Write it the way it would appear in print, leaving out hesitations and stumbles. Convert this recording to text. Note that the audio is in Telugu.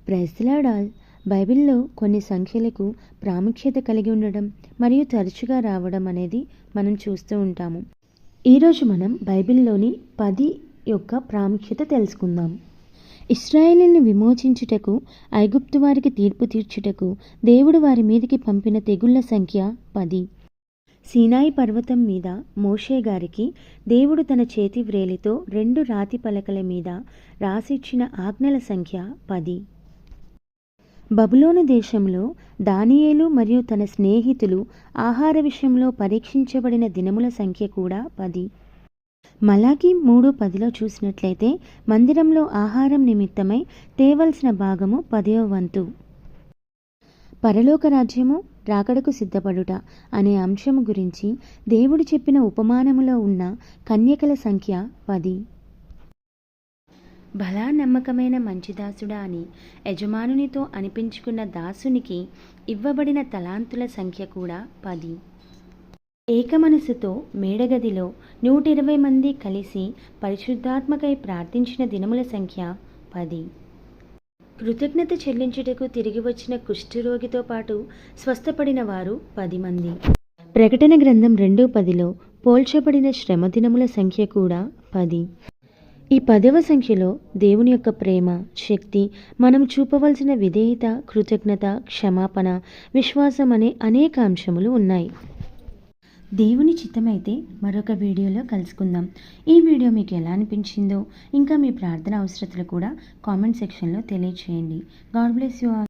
Praise the lord all. బైబిల్లో కొన్ని సంఖ్యలకు ప్రాముఖ్యత కలిగి ఉండడం మరియు తరచుగా రావడం అనేది మనం చూస్తూ ఉంటాము. ఈరోజు మనం బైబిల్లోని 10 యొక్క ప్రాముఖ్యత తెలుసుకుందాం. ఇశ్రాయేలుని విమోచించుటకు, ఐగుప్తు వారికి తీర్పు తీర్చుటకు దేవుడు వారి మీదికి పంపిన తెగుళ్ల సంఖ్య 10. సీనాయి పర్వతం మీద మోషే గారికి దేవుడు తన చేతి వ్రేలితో 2 రాతి పలకల మీద రాసిచ్చిన ఆజ్ఞల సంఖ్య 10. బబులోను దేశంలో దానియేలు మరియు తన స్నేహితులు ఆహార విషయంలో పరీక్షించబడిన దినముల సంఖ్య కూడా 10. మలాకి 3:10లో చూసినట్లయితే మందిరంలో ఆహారం నిమిత్తమై తేవలసిన భాగము 10వ వంతు. పరలోక రాజ్యము రాకడకు సిద్ధపడుట అనే అంశము గురించి దేవుడు చెప్పిన ఉపమానములో ఉన్న కన్యకల సంఖ్య 10. భలా నమ్మకమైన మంచి దాసుడా అని యజమానునితో అనిపించుకున్న దాసునికి ఇవ్వబడిన తలాంతుల సంఖ్య కూడా 10. ఏకమనసుతో మేడగదిలో 120 మంది కలిసి పరిశుద్ధాత్మకై ప్రార్థించిన దినముల సంఖ్య 10. కృతజ్ఞత చెల్లించుటకు తిరిగి వచ్చిన కుష్ఠరోగితో పాటు స్వస్థపడిన వారు 10 మంది. ప్రకటన గ్రంథం 2:10లో పోల్చబడిన శ్రమ దినముల సంఖ్య కూడా 10. ఈ 10వ సంఖ్యలో దేవుని యొక్క ప్రేమ, శక్తి, మనం చూపవలసిన విధేయత, కృతజ్ఞత, క్షమాపణ, విశ్వాసం అనే అనేక అంశములు ఉన్నాయి. దేవుని చిత్తమైతే మరొక వీడియోలో కలుసుకుందాం. ఈ వీడియో మీకు ఎలా అనిపించిందో, ఇంకా మీ ప్రార్థన అవసరతలు కూడా కామెంట్ సెక్షన్లో తెలియచేయండి. God bless you all.